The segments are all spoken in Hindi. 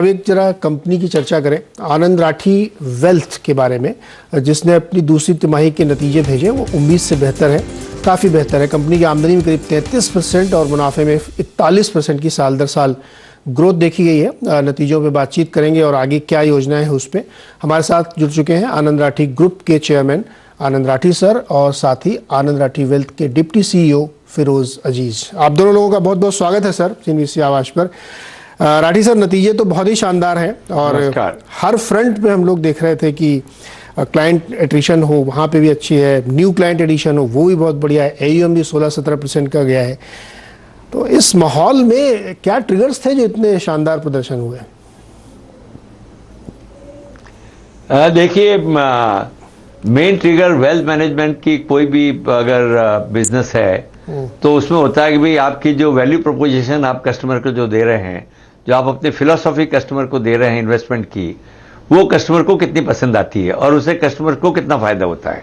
अब एक जरा कंपनी की चर्चा करें। आनंद राठी वेल्थ के बारे में, जिसने अपनी दूसरी तिमाही के नतीजे भेजे, वो उम्मीद से बेहतर है, काफ़ी बेहतर है। कंपनी की आमदनी में करीब 33% और मुनाफे में 41% की साल दर साल ग्रोथ देखी गई है। नतीजों पे बातचीत करेंगे और आगे क्या योजनाएं हैं उस पर। हमारे साथ जुड़ चुके हैं आनंद राठी ग्रुप के चेयरमैन आनंद राठी सर और साथ ही आनंद राठी वेल्थ के डिप्टी CEO फिरोज अजीज। आप दोनों लोगों का बहुत बहुत स्वागत है सर CNBC आवाज पर। राठी सर, नतीजे तो बहुत ही शानदार हैं और हर फ्रंट पे हम लोग देख रहे थे कि क्लाइंट एट्रिशन हो वहाँ पे भी अच्छी है, न्यू क्लाइंट एडिशन हो वो भी बहुत बढ़िया है, AUM भी 16-17% का गया है। तो इस माहौल में क्या ट्रिगर्स थे जो इतने शानदार प्रदर्शन हुए? देखिए, मेन ट्रिगर वेल्थ मैनेजमेंट की कोई भी अगर बिजनेस है तो उसमें होता है कि भाई आपकी जो वैल्यू प्रोपोजिशन आप कस्टमर को जो दे रहे हैं, जो आप अपनी फिलॉसफी कस्टमर को दे रहे हैं इन्वेस्टमेंट की, वो कस्टमर को कितनी पसंद आती है और उसे कस्टमर को कितना फायदा होता है।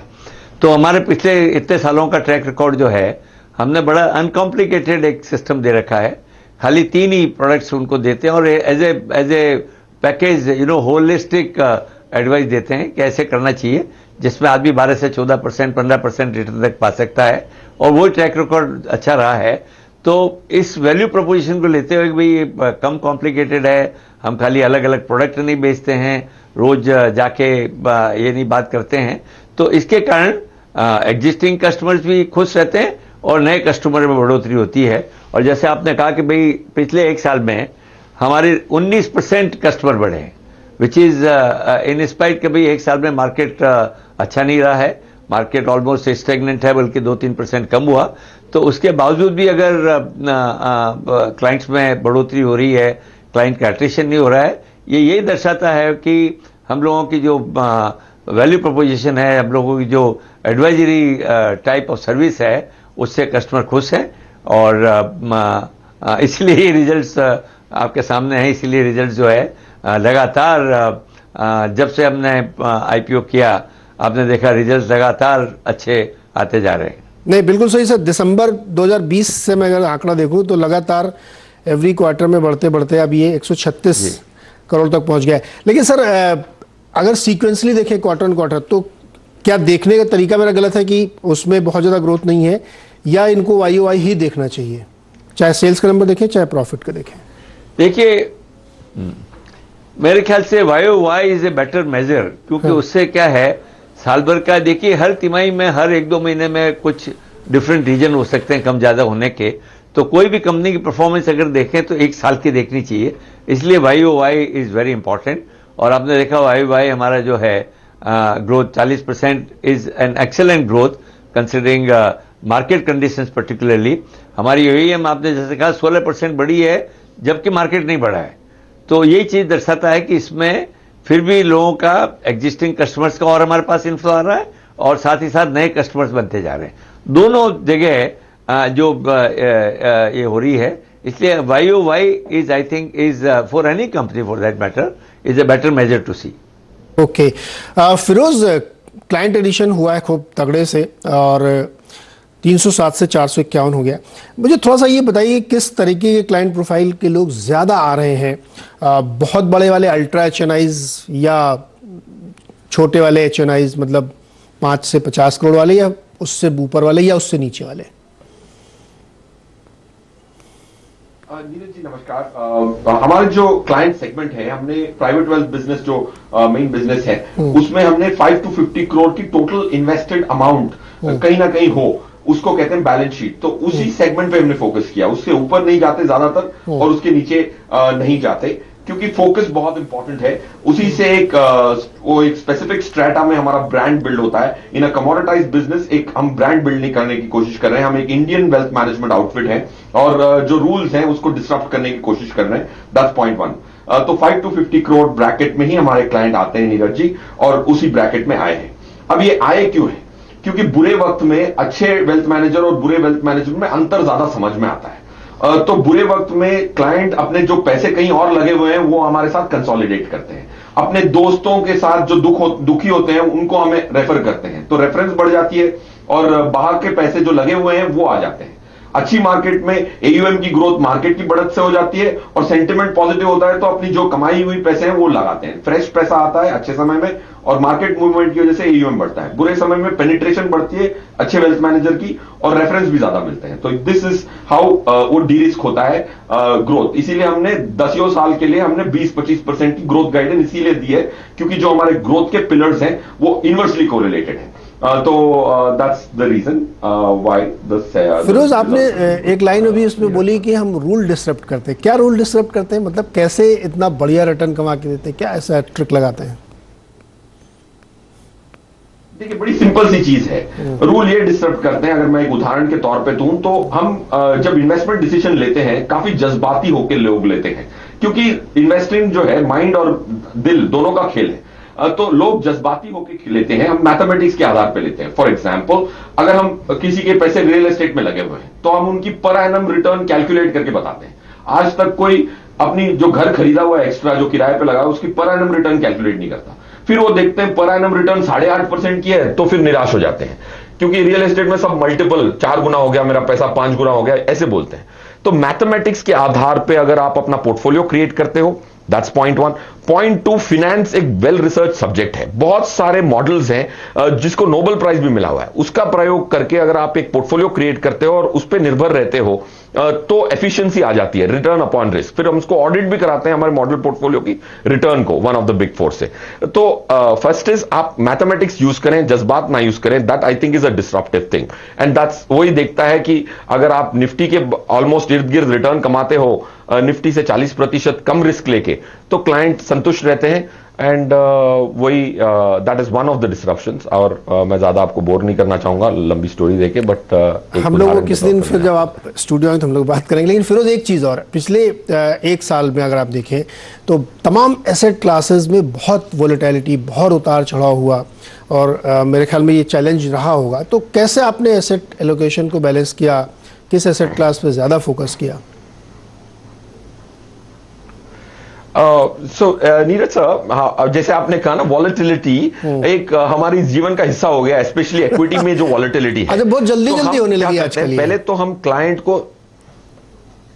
तो हमारे पिछले इतने सालों का ट्रैक रिकॉर्ड जो है, हमने बड़ा अनकॉम्प्लिकेटेड एक सिस्टम दे रखा है। खाली 3 ही प्रोडक्ट्स उनको देते हैं और as a package holistic advice देते हैं कि ऐसे करना चाहिए, जिसमें आदमी 12 से 14%, 15% रिटर्न तक पा सकता है और वो ट्रैक रिकॉर्ड अच्छा रहा है। तो इस वैल्यू प्रोपोजिशन को लेते हुए भाई कम कॉम्प्लिकेटेड है, हम खाली अलग अलग प्रोडक्ट नहीं बेचते हैं, रोज जाके ये नहीं बात करते हैं, तो इसके कारण एग्जिस्टिंग कस्टमर्स भी खुश रहते हैं और नए कस्टमर में बढ़ोतरी होती है। और जैसे आपने कहा कि भाई पिछले 1 साल में हमारे 19% कस्टमर बढ़े हैं, विच इज इन स्पाइट के भाई 1 साल में मार्केट अच्छा नहीं रहा है, मार्केट ऑलमोस्ट स्टेगनेंट है, बल्कि 2-3% कम हुआ। तो उसके बावजूद भी अगर क्लाइंट्स में बढ़ोतरी हो रही है, क्लाइंट का एट्रिशन नहीं हो रहा है, ये यही दर्शाता है कि हम लोगों की जो वैल्यू प्रोपोजिशन है, हम लोगों की जो एडवाइजरी टाइप ऑफ सर्विस है, उससे कस्टमर खुश है। और इसलिए रिजल्ट्स आपके सामने हैं। इसलिए रिजल्ट्स जो है लगातार जब से हमने IPO किया, आपने देखा रिजल्ट्स लगातार अच्छे आते जा रहे हैं। नहीं, बिल्कुल सही सर। दिसंबर 2020 से मैं अगर आंकड़ा देखूं तो लगातार एवरी क्वार्टर में बढ़ते बढ़ते अब ये 136 करोड़ तक पहुंच गया है। लेकिन सर, अगर सीक्वेंसली देखें क्वार्टर ऑन क्वार्टर, तो क्या देखने का तरीका मेरा गलत है कि उसमें बहुत ज़्यादा ग्रोथ नहीं है, या इनको YOY ही देखना चाहिए, चाहे सेल्स का नंबर देखें चाहे प्रॉफिट का देखें? देखिए, मेरे ख्याल से YOY is a better measure, क्योंकि उससे क्या है, साल भर का देखिए, हर तिमाही में हर 1-2 महीने में कुछ डिफरेंट रीजन हो सकते हैं कम ज़्यादा होने के। तो कोई भी कंपनी की परफॉर्मेंस अगर देखें तो 1 साल की देखनी चाहिए, इसलिए YOY इज़ वेरी इंपॉर्टेंट। और आपने देखा YOY हमारा जो है growth 40% is an excellent growth considering market conditions. Particularly हमारी AUM आपने जैसे कहा 16% बढ़ी है, जबकि मार्केट नहीं बढ़ा है। तो यही चीज़ दर्शाता है कि इसमें फिर भी लोगों का, एग्जिस्टिंग कस्टमर्स का और हमारे पास इन्फ्लो आ रहा है, और साथ ही साथ नए कस्टमर्स बनते जा रहे हैं। दोनों जगह जो ये हो रही है, इसलिए YOY is, I think, is for any company for that matter, is a better measure to see. Okay Firoz, client addition हुआ है खूब तगड़े से और 307 से 451 हो गया। मुझे थोड़ा सा ये बताइए, किस तरीके के क्लाइंट प्रोफाइल के लोग ज़्यादा आ रहे हैं? बहुत बड़े वाले अल्ट्रा HNIs या छोटे वाले HNIs, मतलब 5 से 50 करोड़ वाले, या उससे ऊपर वाले, या उससे नीचे वाले? नीरज जी नमस्कार। हमारे जो क्लाइंट सेगमेंट है, हमने प्राइवेट वेल्थ बिजनेस जो मेन बिजनेस है, उसमें हमने 5 to 50 करोड़ की टोटल इन्वेस्टेड अमाउंट कहीं ना कहीं हो, उसको कहते हैं बैलेंस शीट। तो उसी सेगमेंट पे हमने फोकस किया, उससे ऊपर नहीं जाते ज्यादातर और उसके नीचे नहीं जाते, क्योंकि फोकस बहुत इंपॉर्टेंट है। उसी से एक स्पेसिफिक स्ट्रेटा में हमारा ब्रांड बिल्ड होता है। इन अ कमोडिटाइज्ड बिजनेस एक हम ब्रांड बिल्ड नहीं करने की कोशिश कर रहे हैं, हम एक इंडियन वेल्थ मैनेजमेंट आउटफिट है और जो रूल्स हैं उसको डिस्टर्ब करने की कोशिश कर रहे हैं। That's point 1। तो 5 to 50 करोड़ ब्रैकेट में ही हमारे क्लाइंट आते हैं नीरज जी, और उसी ब्रैकेट में आए हैं। अब ये आए क्यों है? क्योंकि बुरे वक्त में अच्छे वेल्थ मैनेजर और बुरे वेल्थ मैनेजर में अंतर ज्यादा समझ में आता है। तो बुरे वक्त में क्लाइंट अपने जो पैसे कहीं और लगे हुए हैं वो हमारे साथ कंसोलिडेट करते हैं, अपने दोस्तों के साथ जो दुखी होते हैं उनको हमें रेफर करते हैं, तो रेफरेंस बढ़ जाती है और बाहर के पैसे जो लगे हुए हैं वो आ जाते हैं। अच्छी मार्केट में एयूएम की ग्रोथ मार्केट की बढ़त से हो जाती है और सेंटिमेंट पॉजिटिव होता है तो अपनी जो कमाई हुई पैसे हैं वो लगाते हैं, फ्रेश पैसा आता है अच्छे समय में और मार्केट मूवमेंट की वजह से एयूएम बढ़ता है। बुरे समय में पेनिट्रेशन बढ़ती है अच्छे वेल्थ मैनेजर की और रेफरेंस भी ज्यादा मिलते हैं। तो दिस इज हाउ वो डी रिस्क होता है ग्रोथ। इसीलिए हमने 10 साल के लिए हमने 20-25% की ग्रोथ गाइडेंस इसीलिए दी है क्योंकि जो हमारे ग्रोथ के पिलर्स हैं वो इनवर्सली कोरिलेटेड है। तो that's the reason why the Firoz, आपने एक लाइन अभी उसमें बोली कि हम रूल डिसरप्ट करते हैं। क्या रूल डिसरप्ट करते हैं, मतलब कैसे इतना बढ़िया रिटर्न कमा के देते हैं, क्या ऐसा ट्रिक लगाते हैं? देखिए बड़ी सिंपल सी चीज है, रूल ये डिस्टर्ब करते हैं। अगर मैं एक उदाहरण के तौर पे दूं तो हम जब इन्वेस्टमेंट डिसीजन लेते हैं काफी जज्बाती होकर लोग लेते हैं क्योंकि इन्वेस्टिंग जो है माइंड और दिल दोनों का खेल है। तो लोग जज्बाती होकर लेते हैं, हम मैथमेटिक्स के आधार पे लेते हैं। फॉर एग्जांपल अगर हम किसी के पैसे रियल एस्टेट में लगे हुए हैं तो हम उनकी पर एनम रिटर्न कैलकुलेट करके बताते हैं। आज तक कोई अपनी जो घर खरीदा हुआ एक्स्ट्रा जो किराए पे लगा उसकी पर एनम रिटर्न कैलकुलेट नहीं करता। फिर वो देखते हैं पर एनम रिटर्न 8.5% की है तो फिर निराश हो जाते हैं क्योंकि रियल एस्टेट में सब मल्टीपल 4 गुना हो गया, मेरा पैसा 5 गुना हो गया, ऐसे बोलते हैं। तो मैथमेटिक्स के आधार पे अगर आप अपना पोर्टफोलियो क्रिएट करते हो, दैट्स पॉइंट 1। पॉइंट 2, फिनेंस एक वेल रिसर्च सब्जेक्ट है। बहुत सारे मॉडल्स हैं जिसको नोबेल प्राइज भी मिला हुआ है, उसका प्रयोग करके अगर आप एक पोर्टफोलियो क्रिएट करते हो और उस पर निर्भर रहते हो तो एफिशिएंसी आ जाती है, रिटर्न अपॉन रिस्क। फिर हम उसको ऑडिट भी कराते हैं हमारे मॉडल पोर्टफोलियो की रिटर्न को, वन ऑफ द बिग 4 से। तो फर्स्ट इज आप मैथमेटिक्स यूज करें, जज्बात ना यूज करें। That I think is a disruptive thing and that's वही देखता है कि अगर आप निफ्टी के ऑलमोस्ट इर्द गिर्द रिटर्न कमाते हो निफ्टी से 40% कम रिस्क लेके, तो क्लाइंट संतुष्ट रहते हैं एंड वही that is one of the disruptions. और मैं ज्यादा आपको बोर नहीं करना चाहूंगा लंबी स्टोरी देके, बट हम लोग किस दिन फिर जब आप स्टूडियो में तो हम लोग बात करेंगे। लेकिन फिरोज एक चीज़ और, पिछले 1 साल में अगर आप देखें तो तमाम एसेट क्लासेस में बहुत वोलेटिलिटी, बहुत उतार चढ़ाव हुआ और मेरे ख्याल में ये चैलेंज रहा होगा। तो कैसे आपने एसेट एलोकेशन को बैलेंस किया, किस एसेट क्लास पे ज़्यादा फोकस किया? नीरज सर, जैसे आपने कहा ना वॉलेटिलिटी एक हमारी जीवन का हिस्सा हो गया, स्पेशली इक्विटी में जो वॉलेटिलिटी है। अच्छा, बहुत जल्दी होने लगी आजकल। पहले तो हम क्लाइंट को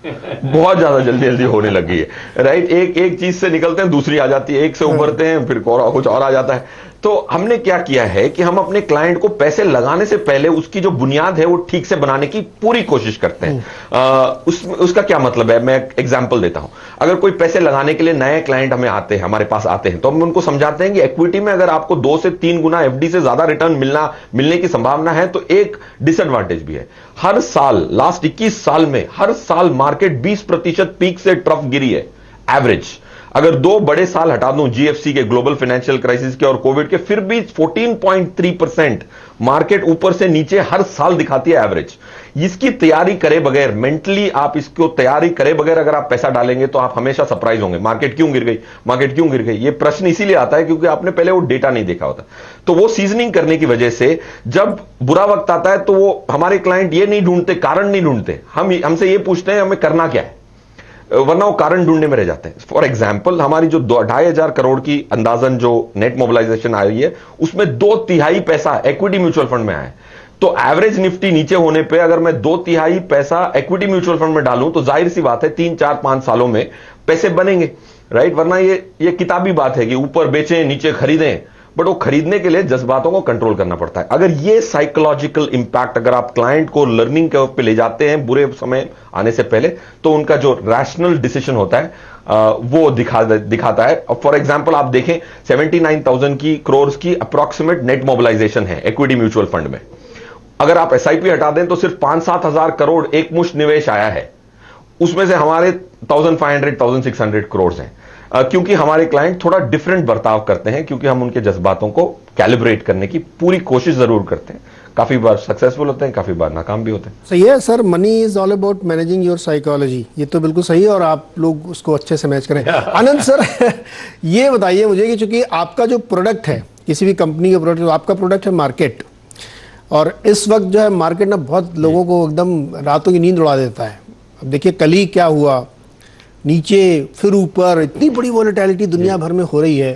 बहुत ज्यादा जल्दी होने लगी है, राइट। एक चीज से निकलते हैं दूसरी आ जाती है, एक से उभरते हैं फिर कुछ और आ जाता है। तो हमने क्या किया है कि हम अपने क्लाइंट को पैसे लगाने से पहले उसकी जो बुनियाद है वो ठीक से बनाने की पूरी कोशिश करते हैं। उसका क्या मतलब है, मैं एग्जांपल देता हूं। अगर कोई पैसे लगाने के लिए नए क्लाइंट हमारे पास आते हैं तो हम उनको समझाते हैं कि इक्विटी में अगर आपको 2 से 3 गुना एफडी से ज्यादा रिटर्न मिलने की संभावना है तो एक डिसएडवांटेज भी है। हर साल लास्ट 21 साल में हर साल मार्केट 20% पीक से ट्रफ गिरी है एवरेज। अगर 2 बड़े साल हटा दूं, जीएफसी के, ग्लोबल फाइनेंशियल क्राइसिस के और कोविड के, फिर भी 14.3% मार्केट ऊपर से नीचे हर साल दिखाती है एवरेज। इसकी तैयारी करे बगैर, मेंटली आप इसको तैयारी करे बगैर अगर आप पैसा डालेंगे तो आप हमेशा सरप्राइज होंगे, मार्केट क्यों गिर गई, मार्केट क्यों गिर गई। ये प्रश्न इसीलिए आता है क्योंकि आपने पहले वो डेटा नहीं देखा होता। तो वो सीजनिंग करने की वजह से जब बुरा वक्त आता है तो वो हमारे क्लाइंट ये नहीं ढूंढते, कारण नहीं ढूंढते, हमसे ये पूछते हैं हमें करना क्या है, वरना वो कारण ढूंढने में रह जाते हैं। फॉर एग्जाम्पल हमारी जो 2,500 करोड़ की अंदाजन जो नेट मोबिलाइजेशन आई है उसमें 2/3 पैसा इक्विटी म्यूचुअल फंड में आया है। तो एवरेज निफ्टी नीचे होने पे अगर मैं 2/3 पैसा इक्विटी म्यूचुअल फंड में डालूं तो जाहिर सी बात है 3, 4, 5 सालों में पैसे बनेंगे, राइट। वरना ये किताबी बात है कि ऊपर बेचें नीचे खरीदें, बट वो खरीदने के लिए जज्बातों को कंट्रोल करना पड़ता है। अगर ये साइकोलॉजिकल इंपैक्ट अगर आप क्लाइंट को लर्निंग के पे ले जाते हैं बुरे समय आने से पहले, तो उनका जो रैशनल डिसीजन होता है वो दिखाता है। फॉर एग्जांपल आप देखें 79,000 करोड़ की अप्रॉक्सीमेट नेट मोबिलाइजेशन है इक्विटी म्यूचुअल फंड में। अगर आप एसआईपी हटा दें तो सिर्फ 5-7 हजार करोड़ एक मुश्त निवेश आया है, उसमें से हमारे 1,500-1,600 करोड़ हैं। क्योंकि हमारे क्लाइंट थोड़ा डिफरेंट बर्ताव करते हैं, क्योंकि हम उनके जज्बातों को कैलिब्रेट करने की पूरी कोशिश जरूर करते हैं। काफी बार सक्सेसफुल होते हैं, काफी बार नाकाम भी होते हैं। सही है sir, money is all about managing your psychology. ये तो बिल्कुल सही है और आप लोग उसको अच्छे से मैच करें। आनंद सर ये बताइए मुझे कि चूंकि आपका जो प्रोडक्ट है, किसी भी कंपनी का प्रोडक्ट, आपका प्रोडक्ट है मार्केट, और इस वक्त जो है मार्केट ना बहुत लोगों को एकदम रातों की नींद उड़ा देता है। अब देखिए कल ही क्या हुआ, नीचे फिर ऊपर, इतनी बड़ी वोलेटिलिटी दुनिया भर में हो रही है।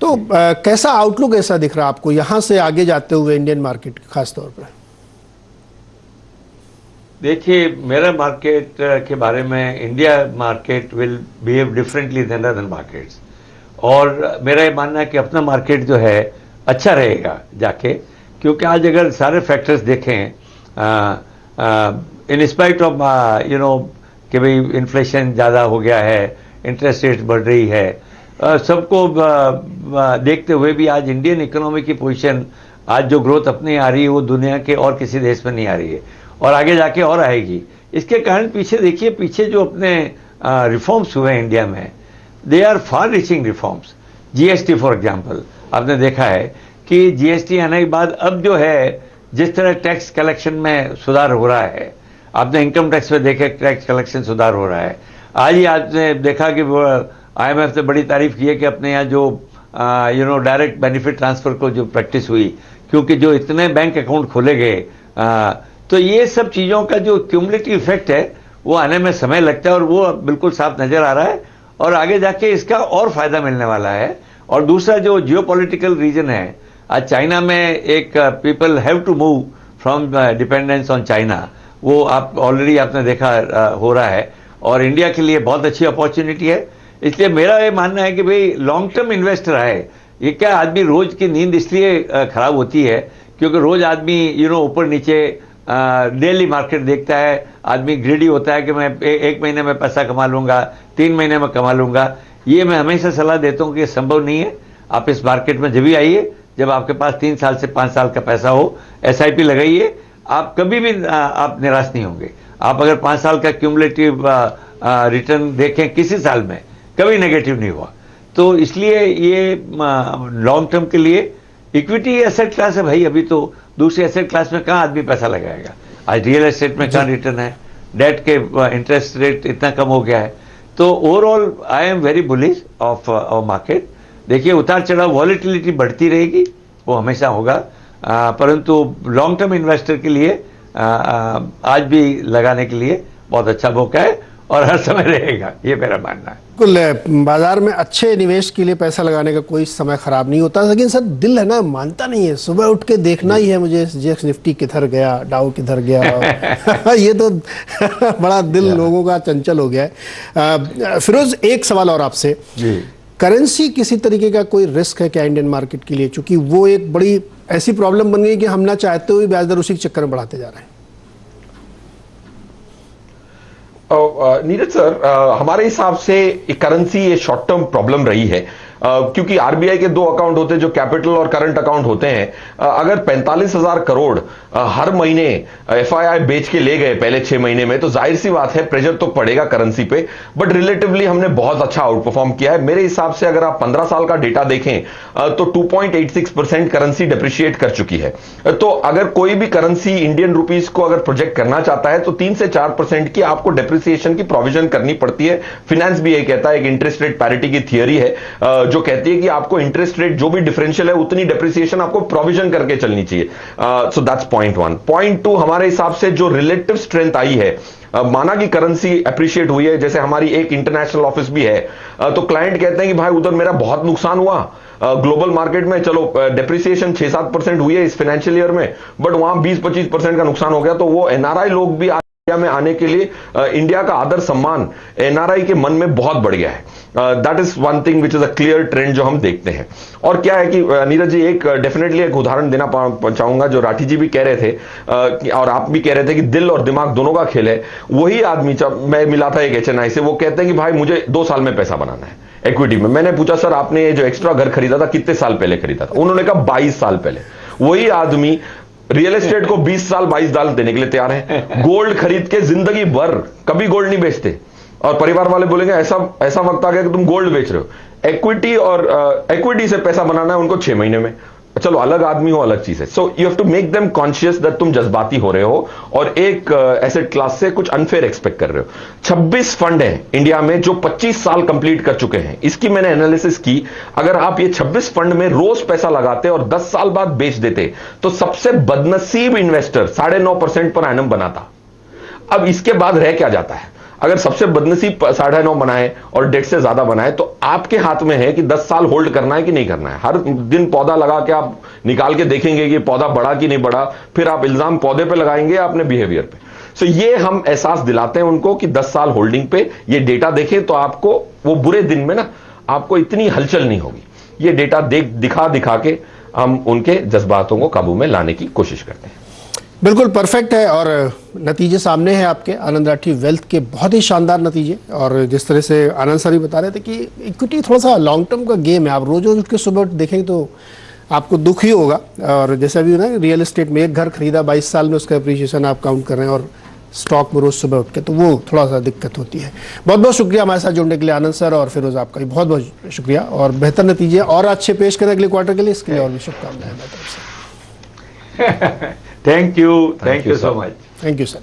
तो कैसा आउटलुक ऐसा दिख रहा है आपको यहाँ से आगे जाते हुए इंडियन मार्केट खास तौर पर? देखिए, मेरा मार्केट के बारे में, India market will behave differently than other markets. और मेरा ये मानना है कि अपना मार्केट जो है अच्छा रहेगा जाके, क्योंकि आज अगर सारे फैक्टर्स देखें, इन स्पाइट ऑफ कि भाई इन्फ्लेशन ज़्यादा हो गया है, इंटरेस्ट रेट बढ़ रही है, सबको देखते हुए भी आज इंडियन इकोनॉमी की पोजीशन, आज जो ग्रोथ अपनी आ रही है वो दुनिया के और किसी देश में नहीं आ रही है, और आगे जाके और आएगी। इसके कारण पीछे देखिए, पीछे जो अपने रिफॉर्म्स हुए हैं इंडिया में, they are far reaching reforms. GST for example, आपने देखा है कि जीएसटी आने के बाद अब जो है, जिस तरह टैक्स कलेक्शन में सुधार हो रहा है, आपने इनकम टैक्स में देखे टैक्स कलेक्शन सुधार हो रहा है। आज ही आपने देखा कि IMF ने बड़ी तारीफ की है कि अपने यहाँ जो डायरेक्ट बेनिफिट ट्रांसफर को जो प्रैक्टिस हुई, क्योंकि जो इतने बैंक अकाउंट खोले गए, तो ये सब चीज़ों का जो क्यूमुलेटिव इफेक्ट है वो आने में समय लगता है, और वो बिल्कुल साफ नज़र आ रहा है, और आगे जाके इसका और फायदा मिलने वाला है। और दूसरा जो जियोपॉलिटिकल रीजन है, आज चाइना में एक people have to move from dependence on China, वो आप ऑलरेडी आपने देखा हो रहा है, और इंडिया के लिए बहुत अच्छी अपॉर्चुनिटी है। इसलिए मेरा ये मानना है कि भाई लॉन्ग टर्म इन्वेस्टर आए। ये क्या, आदमी रोज की नींद इसलिए खराब होती है क्योंकि रोज आदमी ऊपर नीचे डेली मार्केट देखता है, आदमी ग्रेडी होता है कि मैं एक महीने में पैसा कमा लूंगा, 3 महीने में कमा लूंगा। ये मैं हमेशा सलाह देता हूँ कि संभव नहीं है। आप इस मार्केट में जब भी आइए जब आपके पास 3 साल से 5 साल का पैसा हो, SIP लगाइए, आप कभी भी आप निराश नहीं होंगे। आप अगर 5 साल का क्यूमुलेटिव रिटर्न देखें किसी साल में, कभी नेगेटिव नहीं हुआ। तो इसलिए ये लॉन्ग टर्म के लिए इक्विटी एसेट क्लास है भाई। अभी तो दूसरे एसेट क्लास में कहाँ आदमी पैसा लगाएगा? आज रियल एस्टेट में कहाँ रिटर्न है? डेट के इंटरेस्ट रेट इतना कम हो गया है। तो overall I am very bullish of market. देखिए, उतार चढ़ाव, वॉलेटिलिटी बढ़ती रहेगी, वो हमेशा होगा, परंतु लॉन्ग टर्म इन्वेस्टर के लिए आज भी लगाने के लिए बहुत अच्छा मौका है और हर समय रहेगा, ये मेरा मानना है। बिल्कुल, बाजार में अच्छे निवेश के लिए पैसा लगाने का कोई समय खराब नहीं होता, लेकिन सर दिल है ना, मानता नहीं है। सुबह उठ के देखना ही है मुझे जेक्स निफ्टी किधर गया, डाउ किधर गया। ये तो बड़ा दिल लोगों का चंचल हो गया है। फिरोज, एक सवाल और आपसे, करेंसी किसी तरीके का कोई रिस्क है क्या इंडियन मार्केट के लिए? चूंकि वो एक बड़ी ऐसी प्रॉब्लम बन गई कि हम ना चाहते हुए ब्याज दर उसी के चक्कर में बढ़ाते जा रहे हैं। नीरज सर, हमारे हिसाब से करेंसी ये शॉर्ट टर्म प्रॉब्लम रही है, क्योंकि आरबीआई के 2 अकाउंट होते हैं जो कैपिटल और करंट अकाउंट होते हैं। अगर 45,000 करोड़ हर महीने एफआईआई बेच के ले गए पहले 6 महीने में, तो जाहिर सी बात है प्रेशर तो पड़ेगा करेंसी पे। बट रिलेटिवली हमने बहुत अच्छा आउट परफॉर्म किया है। मेरे हिसाब से अगर आप 15 साल का डेटा देखें तो 2.86% करेंसी डिप्रिशिएट कर चुकी है। तो अगर कोई भी करेंसी इंडियन रुपीज को अगर प्रोजेक्ट करना चाहता है तो 3 से 4% की आपको डिप्रिसिएशन की प्रोविजन करनी पड़ती है। फिनेंस भी ये कहता है, एक इंटरेस्ट रेट पैरिटी की थियरी है जो कहती है कि आपको इंटरेस्ट रेट जो भी डिफरेंशियल है उतनी डेप्रिसिएशन आपको प्रोविजन करके चलनी चाहिए। So that's point 1। पॉइंट 2, हमारे हिसाब से जो रिलेटिव स्ट्रेंथ आई है, माना कि करेंसी अप्रिशिएट हुई है, जैसे हमारी एक इंटरनेशनल ऑफिस भी है, तो क्लाइंट कहते हैं कि भाई उधर मेरा बहुत नुकसान हुआ ग्लोबल मार्केट में, चलो डेप्रिसिएशन 6-7% हुई है इस फाइनेंशियल ईयर में, बट वहां 20-25% का नुकसान हो गया। तो वो एनआरआई लोग भी में आने के लिए इंडिया का आदर सम्मान एनआरआई के मन में बहुत बढ़ गया है। That is one thing which is a clear trend जो हम देखते हैं। और क्या है कि नीरज जी, एक डेफिनेटली एक उदाहरण देना चाहूंगा जो राठी जी भी कह रहे थे और आप भी कह रहे थे कि दिल और दिमाग दोनों का खेल है। वही आदमी, जब मैं मिला था एक HNI से, वो कहते हैं कि भाई मुझे 2 साल में पैसा बनाना है इक्विटी में। मैंने पूछा सर आपने ये जो एक्स्ट्रा घर खरीदा था कितने साल पहले खरीदा था? उन्होंने कहा 22 साल पहले। वही आदमी रियल एस्टेट को 20 साल 22 साल देने के लिए तैयार है। गोल्ड खरीद के जिंदगी भर कभी गोल्ड नहीं बेचते, और परिवार वाले बोलेंगे ऐसा वक्त आ गया कि तुम गोल्ड बेच रहे हो। इक्विटी और इक्विटी से पैसा बनाना है उनको 6 महीने में। चलो अलग आदमी हो, अलग चीज है। So you have to make them conscious that तुम जज्बाती हो रहे हो और एक एसेट क्लास से कुछ अनफेयर एक्सपेक्ट कर रहे हो। 26 फंड है इंडिया में जो 25 साल कंप्लीट कर चुके हैं। इसकी मैंने एनालिसिस की, अगर आप ये 26 फंड में रोज पैसा लगाते और 10 साल बाद बेच देते तो सबसे बदनसीब इन्वेस्टर 9.5% पर एनम बनाता। अब इसके बाद रह क्या जाता है? अगर सबसे बदनसीब 9.5 बनाए और 1.5 से ज्यादा बनाए तो आपके हाथ में है कि 10 साल होल्ड करना है कि नहीं करना है। हर दिन पौधा लगा के आप निकाल के देखेंगे कि पौधा बढ़ा कि नहीं बढ़ा, फिर आप इल्जाम पौधे पे लगाएंगे या अपने बिहेवियर पे। सो ये हम एहसास दिलाते हैं उनको कि 10 साल होल्डिंग पे ये डेटा देखें तो आपको वो बुरे दिन में ना आपको इतनी हलचल नहीं होगी। ये डेटा दिखा के हम उनके जज्बातों को काबू में लाने की कोशिश करते हैं। बिल्कुल परफेक्ट है और नतीजे सामने हैं आपके आनंद राठी वेल्थ के, बहुत ही शानदार नतीजे। और जिस तरह से आनंद सर भी बता रहे थे कि इक्विटी थोड़ा सा लॉन्ग टर्म का गेम है, आप रोज रोज उठ के सुबह देखेंगे तो आपको दुख ही होगा। और जैसे अभी ना रियल एस्टेट में एक घर खरीदा 22 साल में उसका अप्रिशिएशन आप काउंट कर रहे हैं और स्टॉक में रोज सुबह उठ के, तो वो थोड़ा सा दिक्कत होती है। बहुत बहुत शुक्रिया हमारे साथ जुड़ने के लिए आनंद सर, और फिरोज आपका भी बहुत बहुत शुक्रिया, और बेहतर नतीजे और अच्छे पेश करने अगले क्वार्टर के लिए, इसके लिए और भी शुभकामनाएं मेरी तरफ से। Thank you so much. Thank you sir.